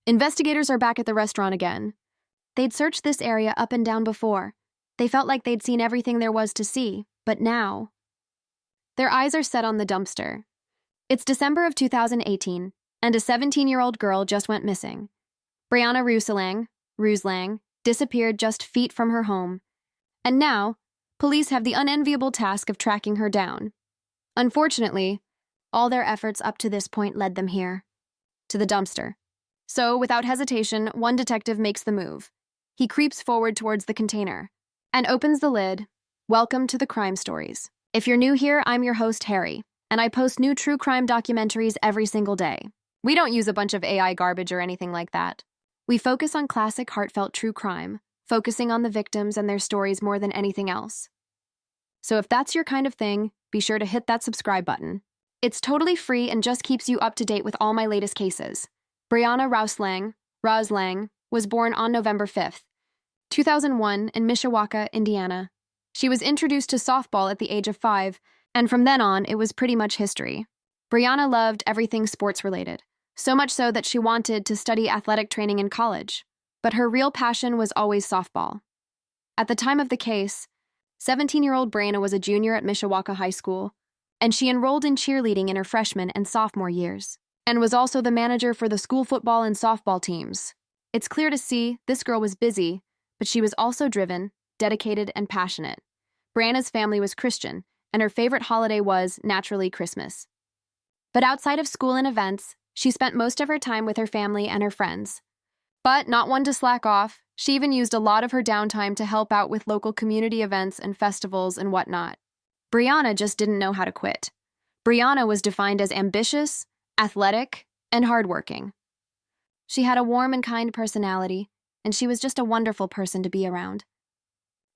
Investigators are back at the restaurant again. They'd searched this area up and down before. They felt like they'd seen everything there was to see, but now their eyes are set on the dumpster. It's December of 2018, and a 17-year-old girl just went missing. Breana Rouhselang, disappeared just feet from her home. And now, police have the unenviable task of tracking her down. Unfortunately, all their efforts up to this point led them here, to the dumpster. So, without hesitation, one detective makes the move. He creeps forward towards the container and opens the lid. Welcome to the Crime Stories. If you're new here, I'm your host, Harry, and I post new true crime documentaries every single day. We don't use a bunch of AI garbage or anything like that. We focus on classic, heartfelt true crime, focusing on the victims and their stories more than anything else. So if that's your kind of thing, be sure to hit that subscribe button. It's totally free and just keeps you up to date with all my latest cases. Breana Rouhselang was born on November 5th, 2001 in Mishawaka, Indiana. She was introduced to softball at the age of 5, and from then on, it was pretty much history. Breana loved everything sports-related, so much so that she wanted to study athletic training in college. But her real passion was always softball. At the time of the case, 17-year-old Breana was a junior at Mishawaka High School, and she enrolled in cheerleading in her freshman and sophomore years, and was also the manager for the school football and softball teams. It's clear to see this girl was busy, but she was also driven, dedicated, and passionate. Breana's family was Christian, and her favorite holiday was, naturally, Christmas. But outside of school and events, she spent most of her time with her family and her friends. But not one to slack off, she even used a lot of her downtime to help out with local community events and festivals and whatnot. Breana just didn't know how to quit. Breana was defined as ambitious, athletic, and hardworking. She had a warm and kind personality, and she was just a wonderful person to be around.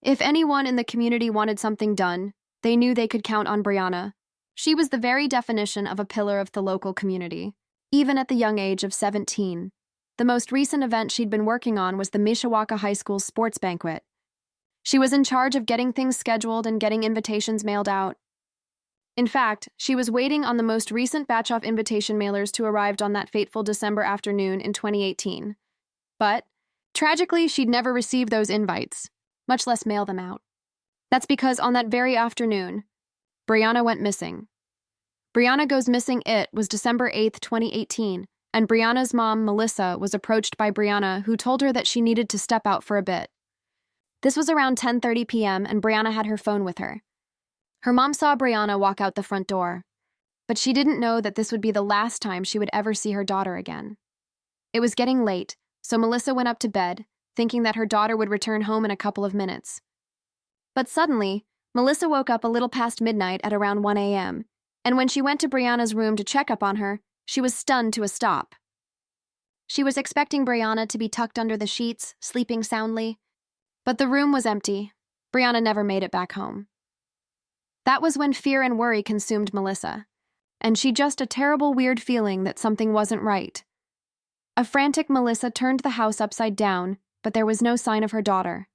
If anyone in the community wanted something done, they knew they could count on Breana. She was the very definition of a pillar of the local community, even at the young age of 17. The most recent event she'd been working on was the Mishawaka High School sports banquet. She was in charge of getting things scheduled and getting invitations mailed out. In fact, she was waiting on the most recent batch of invitation mailers to arrive on that fateful December afternoon in 2018. But, tragically, she'd never received those invites, much less mail them out. That's because on that very afternoon, Breana went missing. Breana Goes Missing was December 8th, 2018, and Breana's mom, Melissa, was approached by Breana, who told her that she needed to step out for a bit. This was around 10:30 p.m., and Breana had her phone with her. Her mom saw Breana walk out the front door, but she didn't know that this would be the last time she would ever see her daughter again. It was getting late, so Melissa went up to bed, thinking that her daughter would return home in a couple of minutes. But suddenly, Melissa woke up a little past midnight at around 1 a.m., and when she went to Breana's room to check up on her, she was stunned to a stop. She was expecting Breana to be tucked under the sheets, sleeping soundly, but the room was empty. Breana never made it back home. That was when fear and worry consumed Melissa, and she just a terrible weird feeling that something wasn't right. A frantic Melissa turned the house upside down, but there was no sign of her daughter.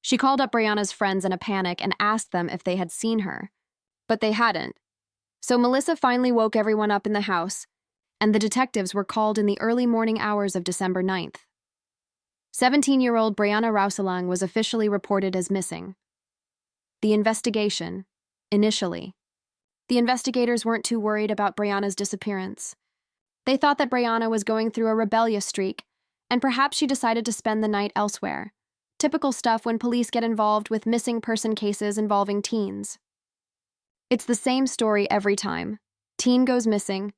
She called up Breana's friends in a panic and asked them if they had seen her, but they hadn't. So Melissa finally woke everyone up in the house, and the detectives were called in the early morning hours of December 9th. 17-year-old Breana Rouhselang was officially reported as missing. The investigation, initially. The investigators weren't too worried about Breana's disappearance. They thought that Breana was going through a rebellious streak, and perhaps she decided to spend the night elsewhere. Typical stuff when police get involved with missing person cases involving teens. It's the same story every time. Teen goes missing.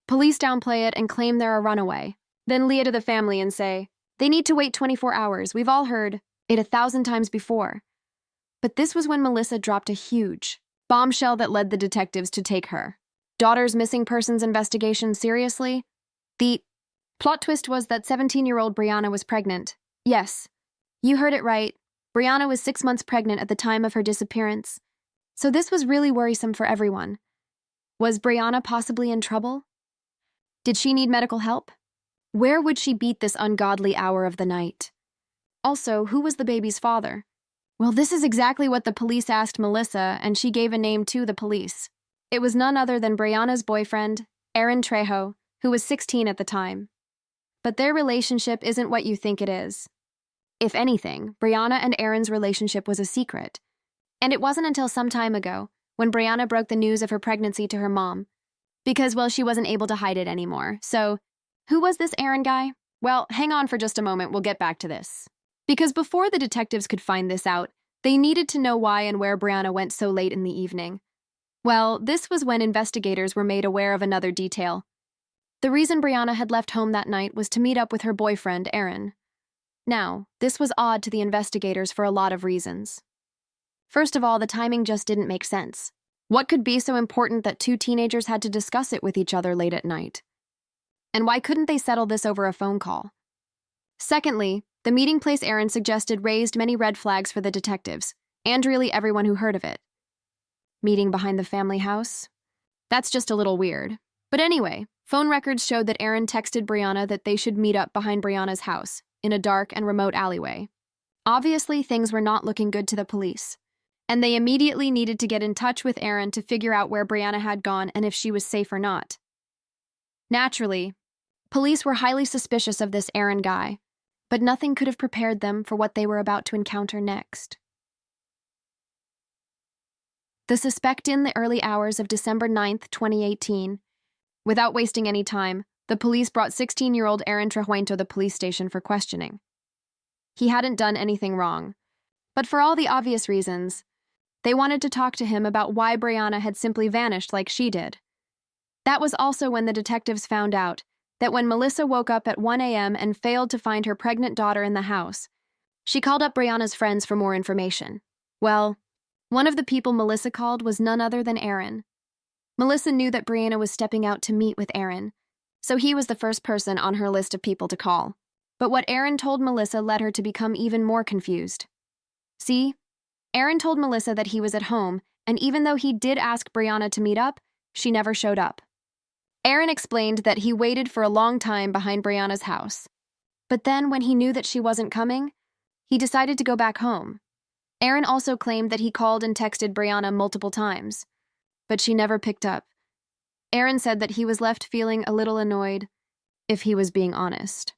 Police downplay it and claim they're a runaway. Then lead to the family and say, they need to wait 24 hours. We've all heard it 1,000 times before. But this was when Melissa dropped a huge bombshell that led the detectives to take her daughter's missing persons investigation seriously. The plot twist was that 17-year-old Breana was pregnant. Yes, you heard it right. Breana was 6 months pregnant at the time of her disappearance. So this was really worrisome for everyone. Was Breana possibly in trouble? Did she need medical help? Where would she beat this ungodly hour of the night? Also, who was the baby's father? Well, this is exactly what the police asked Melissa, and she gave a name to the police. It was none other than Breana's boyfriend, Aaron Trejo, who was 16 at the time. but their relationship isn't what you think it is. If anything, Breana and Aaron's relationship was a secret. And it wasn't until some time ago, when Breana broke the news of her pregnancy to her mom, because, well, she wasn't able to hide it anymore. So, who was this Aaron guy? Well, hang on for just a moment, we'll get back to this. Because before the detectives could find this out, they needed to know why and where Breana went so late in the evening. Well, this was when investigators were made aware of another detail. The reason Breana had left home that night was to meet up with her boyfriend, Aaron. Now, this was odd to the investigators for a lot of reasons. First of all, the timing just didn't make sense. What could be so important that two teenagers had to discuss it with each other late at night? And why couldn't they settle this over a phone call? Secondly, the meeting place Aaron suggested raised many red flags for the detectives, and really everyone who heard of it. Meeting behind the family house? That's just a little weird. But anyway, phone records showed that Aaron texted Breana that they should meet up behind Breana's house, in a dark and remote alleyway. Obviously, things were not looking good to the police, and they immediately needed to get in touch with Aaron to figure out where Breana had gone and if she was safe or not. Naturally, police were highly suspicious of this Aaron guy, but nothing could have prepared them for what they were about to encounter next. The suspect in the early hours of December 9th, 2018. Without wasting any time, the police brought 16-year-old Aaron Trejuento to the police station for questioning. He hadn't done anything wrong, but for all the obvious reasons, they wanted to talk to him about why Breana had simply vanished like she did. That was also when the detectives found out that when Melissa woke up at 1 a.m. and failed to find her pregnant daughter in the house, she called up Breana's friends for more information. Well, one of the people Melissa called was none other than Aaron. Melissa knew that Breana was stepping out to meet with Aaron, so he was the first person on her list of people to call. But what Aaron told Melissa led her to become even more confused. See, Aaron told Melissa that he was at home, and even though he did ask Breana to meet up, she never showed up. Aaron explained that he waited for a long time behind Breana's house. But then, when he knew that she wasn't coming, he decided to go back home. Aaron also claimed that he called and texted Breana multiple times, but she never picked up. Aaron said that he was left feeling a little annoyed, if he was being honest.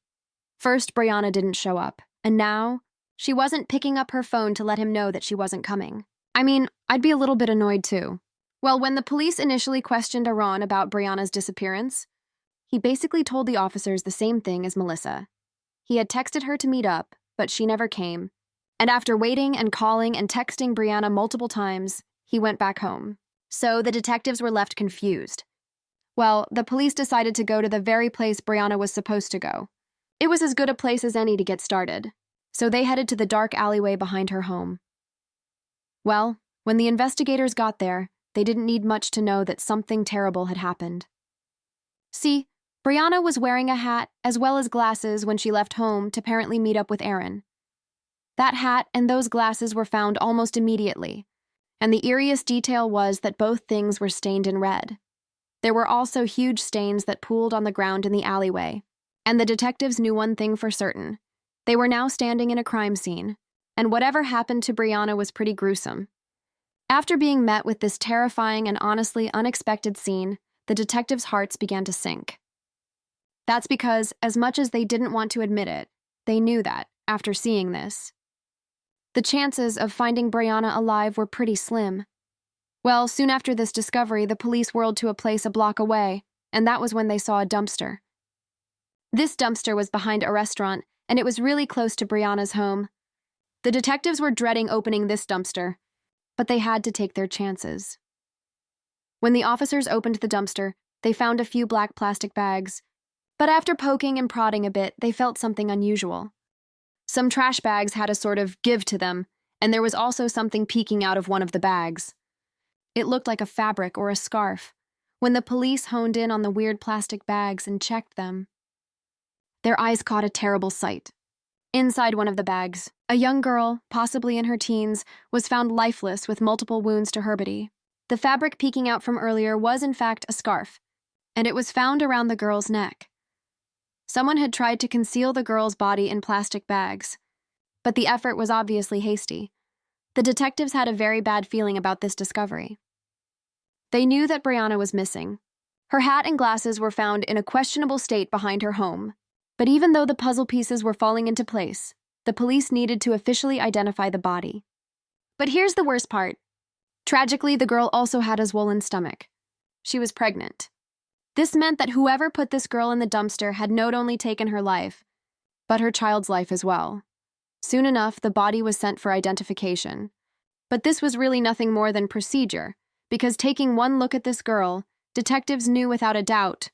First, Breana didn't show up, and now, she wasn't picking up her phone to let him know that she wasn't coming. I mean, I'd be a little bit annoyed too. Well, when the police initially questioned Aaron about Breana's disappearance, he basically told the officers the same thing as Melissa. He had texted her to meet up, but she never came. And after waiting and calling and texting Breana multiple times, he went back home. So the detectives were left confused. Well, the police decided to go to the very place Breana was supposed to go. It was as good a place as any to get started, so they headed to the dark alleyway behind her home. Well, when the investigators got there, they didn't need much to know that something terrible had happened. See, Breana was wearing a hat as well as glasses when she left home to apparently meet up with Aaron. That hat and those glasses were found almost immediately, and the eeriest detail was that both things were stained in red. There were also huge stains that pooled on the ground in the alleyway, and the detectives knew one thing for certain. They were now standing in a crime scene, and whatever happened to Breana was pretty gruesome. After being met with this terrifying and honestly unexpected scene, the detectives' hearts began to sink. That's because, as much as they didn't want to admit it, they knew that, after seeing this, the chances of finding Breana alive were pretty slim. Well, soon after this discovery, the police whirled to a place a block away, and that was when they saw a dumpster. This dumpster was behind a restaurant, and it was really close to Breana's home. The detectives were dreading opening this dumpster, but they had to take their chances. When the officers opened the dumpster, they found a few black plastic bags, but after poking and prodding a bit, they felt something unusual. Some trash bags had a sort of give to them, and there was also something peeking out of one of the bags. It looked like a fabric or a scarf. When the police honed in on the weird plastic bags and checked them, their eyes caught a terrible sight. Inside one of the bags, a young girl, possibly in her teens, was found lifeless with multiple wounds to her body. The fabric peeking out from earlier was in fact a scarf, and it was found around the girl's neck. Someone had tried to conceal the girl's body in plastic bags, but the effort was obviously hasty. The detectives had a very bad feeling about this discovery. They knew that Breana was missing. Her hat and glasses were found in a questionable state behind her home, But even though the puzzle pieces were falling into place, the police needed to officially identify the body. But here's the worst part. Tragically, the girl also had a swollen stomach. She was pregnant. This meant that whoever put this girl in the dumpster had not only taken her life, but her child's life as well. Soon enough, the body was sent for identification. But this was really nothing more than procedure, because taking one look at this girl, detectives knew without a doubt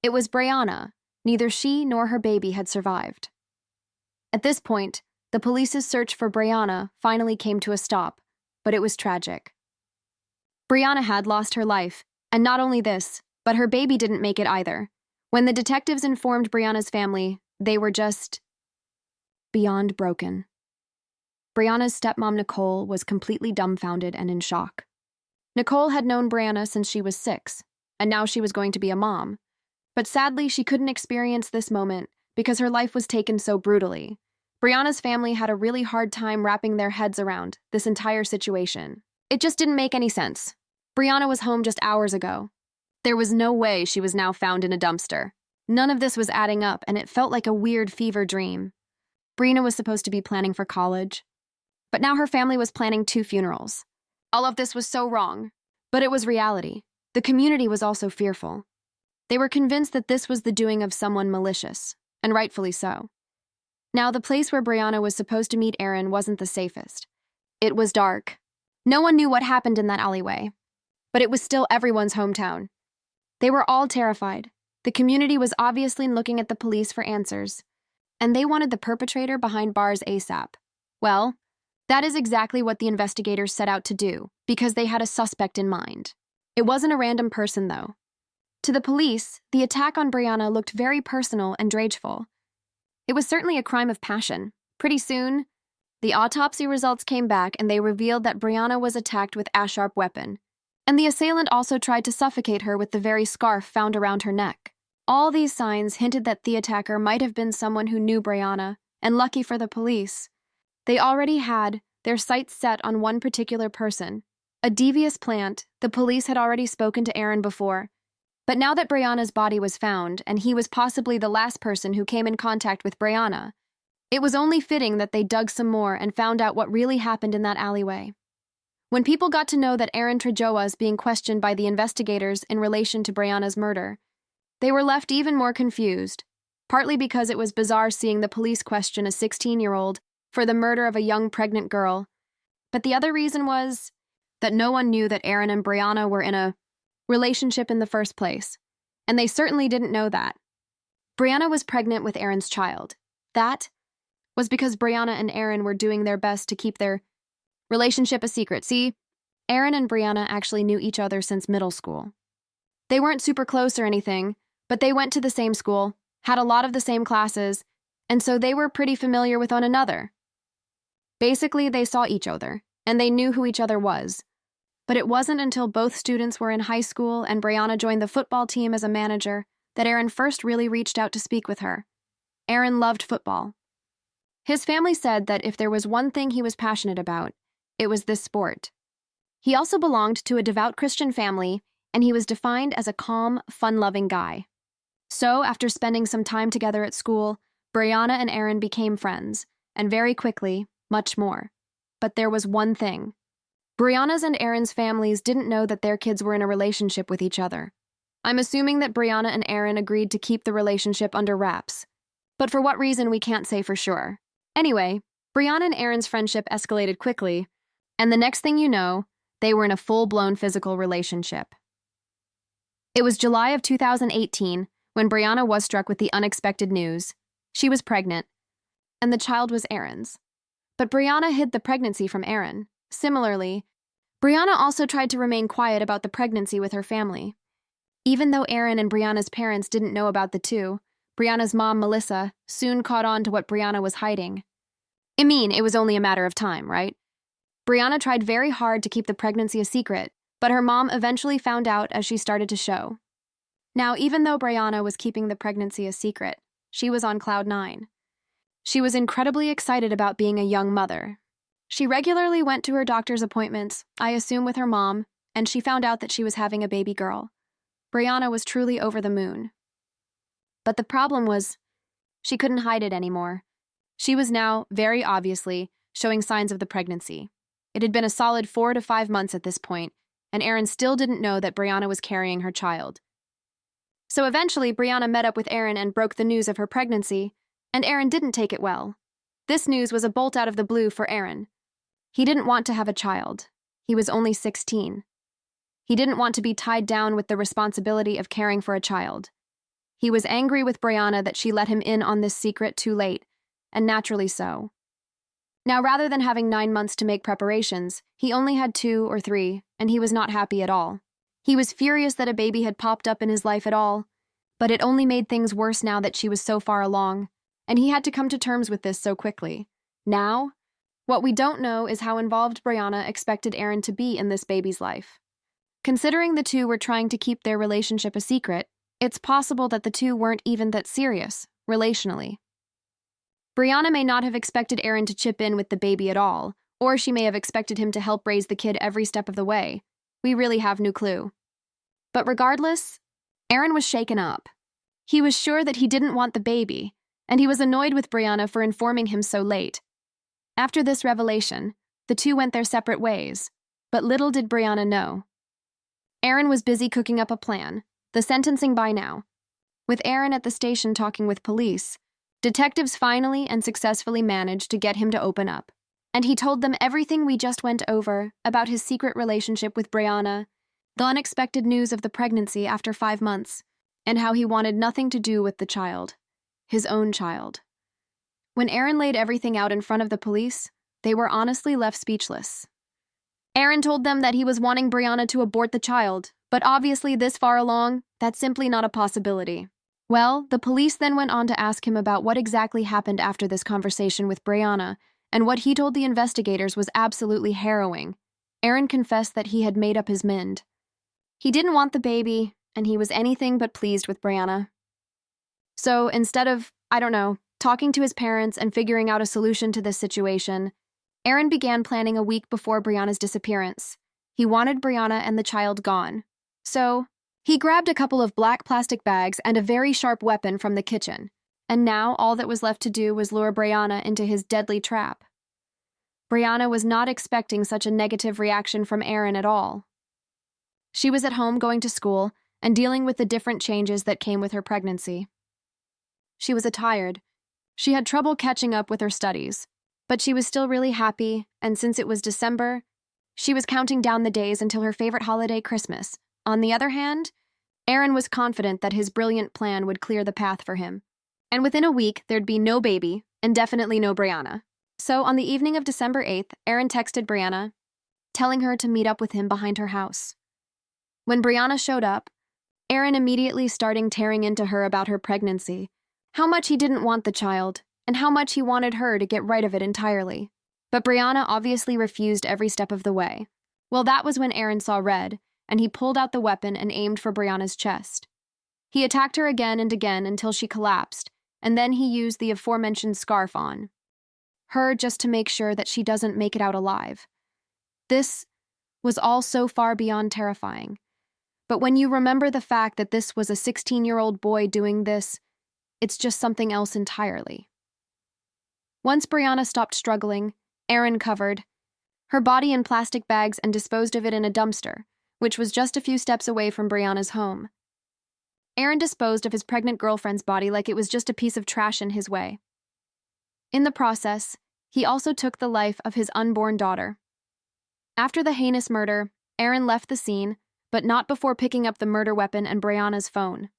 it was Breana. Neither she nor her baby had survived. At this point, the police's search for Breana finally came to a stop, but it was tragic. Breana had lost her life, and not only this, but her baby didn't make it either. When the detectives informed Breana's family, they were just beyond broken. Breana's stepmom Nicole was completely dumbfounded and in shock. Nicole had known Breana since she was 6, and now she was going to be a mom. But sadly, she couldn't experience this moment because her life was taken so brutally. Breana's family had a really hard time wrapping their heads around this entire situation. It just didn't make any sense. Breana was home just hours ago. There was no way she was now found in a dumpster. None of this was adding up, and it felt like a weird fever dream. Breana was supposed to be planning for college, but now her family was planning 2 funerals. All of this was so wrong, but it was reality. The community was also fearful. They were convinced that this was the doing of someone malicious, and rightfully so. Now, the place where Breana was supposed to meet Aaron wasn't the safest. It was dark. No one knew what happened in that alleyway, but it was still everyone's hometown. They were all terrified. The community was obviously looking at the police for answers, and they wanted the perpetrator behind bars ASAP. Well, that is exactly what the investigators set out to do, because they had a suspect in mind. It wasn't a random person, though. To the police, the attack on Breana looked very personal and rageful. It was certainly a crime of passion. Pretty soon, the autopsy results came back and they revealed that Breana was attacked with a sharp weapon, and the assailant also tried to suffocate her with the very scarf found around her neck. All these signs hinted that the attacker might have been someone who knew Breana, and lucky for the police, they already had their sights set on one particular person. A devious plant. The police had already spoken to Aaron before, but now that Breana's body was found, and he was possibly the last person who came in contact with Breana, it was only fitting that they dug some more and found out what really happened in that alleyway. When people got to know that Aaron Trejoa was being questioned by the investigators in relation to Breana's murder, they were left even more confused, partly because it was bizarre seeing the police question a 16-year-old for the murder of a young pregnant girl, but the other reason was that no one knew that Aaron and Breana were in a relationship in the first place, and they certainly didn't know that. Breana was pregnant with Aaron's child. That was because Breana and Aaron were doing their best to keep their relationship a secret. See, Aaron and Breana actually knew each other since middle school. They weren't super close or anything, but they went to the same school, had a lot of the same classes, and so they were pretty familiar with one another. Basically, they saw each other, and they knew who each other was. But it wasn't until both students were in high school and Breana joined the football team as a manager that Aaron first really reached out to speak with her. Aaron loved football. His family said that if there was one thing he was passionate about, it was this sport. He also belonged to a devout Christian family, and he was defined as a calm, fun-loving guy. So, after spending some time together at school, Breana and Aaron became friends, and very quickly, much more. But there was one thing. Breana's and Aaron's families didn't know that their kids were in a relationship with each other. I'm assuming that Breana and Aaron agreed to keep the relationship under wraps, but for what reason we can't say for sure. Anyway, Breana and Aaron's friendship escalated quickly, and the next thing you know, they were in a full-blown physical relationship. It was July of 2018 when Breana was struck with the unexpected news. She was pregnant, and the child was Aaron's. But Breana hid the pregnancy from Aaron. Similarly, Breana also tried to remain quiet about the pregnancy with her family. Even though Aaron and Breana's parents didn't know about the two, Breana's mom, Melissa, soon caught on to what Breana was hiding. I mean, it was only a matter of time, right? Breana tried very hard to keep the pregnancy a secret, but her mom eventually found out as she started to show. Now, even though Breana was keeping the pregnancy a secret, she was on cloud 9. She was incredibly excited about being a young mother. She regularly went to her doctor's appointments, I assume with her mom, and she found out that she was having a baby girl. Breana was truly over the moon. But the problem was, She couldn't hide it anymore. She was now, very obviously, showing signs of the pregnancy. It had been a solid 4 to 5 months at this point, and Aaron still didn't know that Breana was carrying her child. So eventually, Breana met up with Aaron and broke the news of her pregnancy, and Aaron didn't take it well. This news was a bolt out of the blue for Aaron. He didn't want to have a child. He was only 16. He didn't want to be tied down with the responsibility of caring for a child. He was angry with Breana that she let him in on this secret too late, and naturally so. Now, rather than having 9 months to make preparations, he only had 2 or 3, and he was not happy at all. He was furious that a baby had popped up in his life at all, but it only made things worse now that she was so far along, and he had to come to terms with this so quickly. Now, what we don't know is how involved Breana expected Aaron to be in this baby's life. Considering the two were trying to keep their relationship a secret, it's possible that the two weren't even that serious, relationally. Breana may not have expected Aaron to chip in with the baby at all, or she may have expected him to help raise the kid every step of the way. We really have no clue. But regardless, Aaron was shaken up. He was sure that he didn't want the baby, and he was annoyed with Breana for informing him so late. After this revelation, the two went their separate ways, but little did Breana know. Aaron was busy cooking up a plan, the sentencing by now. With Aaron at the station talking with police, detectives finally and successfully managed to get him to open up. And he told them everything we just went over about his secret relationship with Breana, the unexpected news of the pregnancy after 5 months, and how he wanted nothing to do with the child, his own child. When Aaron laid everything out in front of the police, they were honestly left speechless. Aaron told them that he was wanting Breana to abort the child, but obviously this far along, that's simply not a possibility. Well, the police then went on to ask him about what exactly happened after this conversation with Breana, and what he told the investigators was absolutely harrowing. Aaron confessed that he had made up his mind. He didn't want the baby, and he was anything but pleased with Breana. So instead of, talking to his parents and figuring out a solution to this situation, Aaron began planning a week before Breana's disappearance. He wanted Breana and the child gone. So, he grabbed a couple of black plastic bags and a very sharp weapon from the kitchen, and now all that was left to do was lure Breana into his deadly trap. Breana was not expecting such a negative reaction from Aaron at all. She was at home going to school and dealing with the different changes that came with her pregnancy. She was tired. She had trouble catching up with her studies, but she was still really happy, and since it was December, she was counting down the days until her favorite holiday, Christmas. On the other hand, Aaron was confident that his brilliant plan would clear the path for him. And within a week, there'd be no baby, and definitely no Breana. So on the evening of December 8th, Aaron texted Breana, telling her to meet up with him behind her house. When Breana showed up, Aaron immediately started tearing into her about her pregnancy, how much he didn't want the child, and how much he wanted her to get rid of it entirely. But Breana obviously refused every step of the way. Well, that was when Aaron saw red, and he pulled out the weapon and aimed for Breana's chest. He attacked her again and again until she collapsed, and then he used the aforementioned scarf on her just to make sure that she doesn't make it out alive. This was all so far beyond terrifying. But when you remember the fact that this was a 16-year-old boy doing this, it's just something else entirely. Once Breana stopped struggling, Aaron covered her body in plastic bags and disposed of it in a dumpster, which was just a few steps away from Breana's home. Aaron disposed of his pregnant girlfriend's body like it was just a piece of trash in his way. In the process, he also took the life of his unborn daughter. After the heinous murder, Aaron left the scene, but not before picking up the murder weapon and Breana's phone.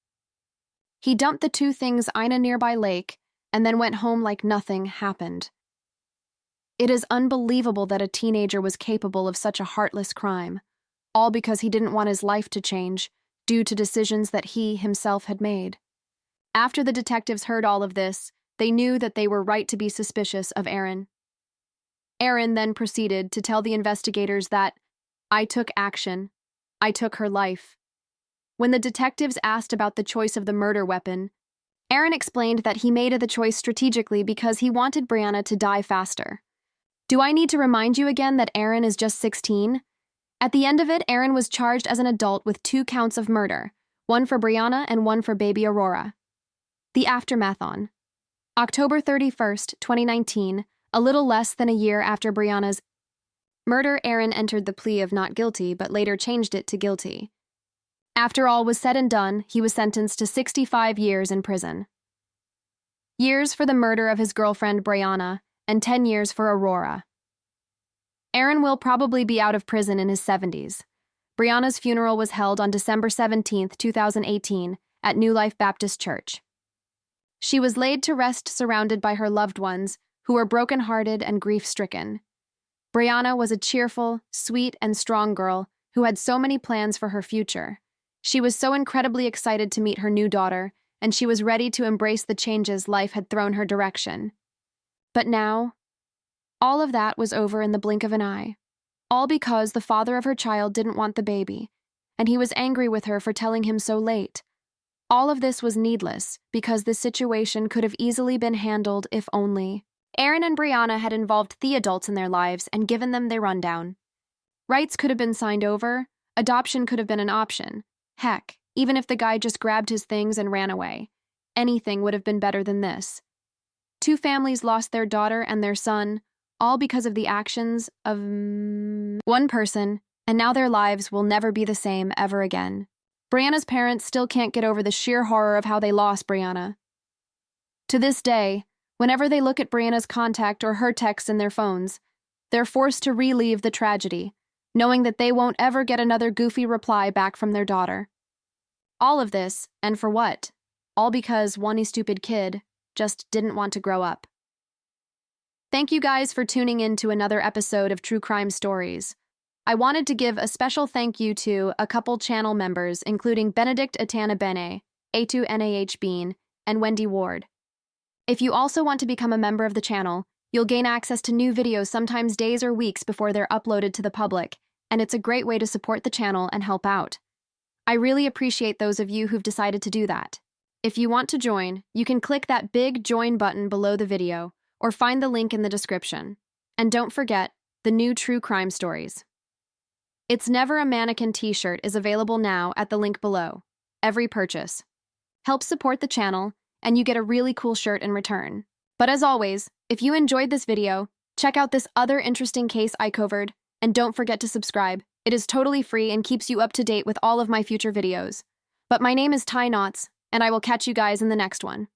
He dumped the two things in a nearby lake and then went home like nothing happened. It is unbelievable that a teenager was capable of such a heartless crime, all because he didn't want his life to change due to decisions that he himself had made. After the detectives heard all of this, they knew that they were right to be suspicious of Aaron. Aaron then proceeded to tell the investigators that, "I took action. I took her life." When the detectives asked about the choice of the murder weapon, Aaron explained that he made the choice strategically because he wanted Breana to die faster. Do I need to remind you again that Aaron is just 16? At the end of it, Aaron was charged as an adult with 2 counts of murder, one for Breana and one for baby Aurora. The aftermath on. October 31st, 2019, a little less than a year after Breana's murder, Aaron entered the plea of not guilty but later changed it to guilty. After all was said and done, he was sentenced to 65 years in prison. Years for the murder of his girlfriend Breana, and 10 years for Aurora. Aaron will probably be out of prison in his 70s. Breana's funeral was held on December 17, 2018, at New Life Baptist Church. She was laid to rest surrounded by her loved ones, who were broken-hearted and grief-stricken. Breana was a cheerful, sweet, and strong girl who had so many plans for her future. She was so incredibly excited to meet her new daughter, and she was ready to embrace the changes life had thrown her direction. But now, all of that was over in the blink of an eye. All because the father of her child didn't want the baby, and he was angry with her for telling him so late. All of this was needless, because this situation could have easily been handled if only Aaron and Breana had involved the adults in their lives and given them their rundown. Rights could have been signed over, adoption could have been an option. Heck, even if the guy just grabbed his things and ran away. Anything would have been better than this. Two families lost their daughter and their son, all because of the actions of one person, and now their lives will never be the same ever again. Breana's parents still can't get over the sheer horror of how they lost Breana. To this day, whenever they look at Breana's contact or her texts in their phones, they're forced to relive the tragedy, knowing that they won't ever get another goofy reply back from their daughter. All of this, and for what? All because one stupid kid just didn't want to grow up. Thank you guys for tuning in to another episode of True Crime Stories. I wanted to give a special thank you to a couple channel members, including Benedict Atana Bene, A2NAH Bean, and Wendy Ward. If you also want to become a member of the channel, you'll gain access to new videos sometimes days or weeks before they're uploaded to the public, and it's a great way to support the channel and help out. I really appreciate those of you who've decided to do that. If you want to join, you can click that big join button below the video, or find the link in the description. And don't forget, the new True Crime Stories. It's Never a Mannequin t-shirt is available now at the link below. Every purchase helps support the channel, and you get a really cool shirt in return. But as always, if you enjoyed this video, check out this other interesting case I covered, and don't forget to subscribe. It is totally free and keeps you up to date with all of my future videos. But my name is Ty Knotts, and I will catch you guys in the next one.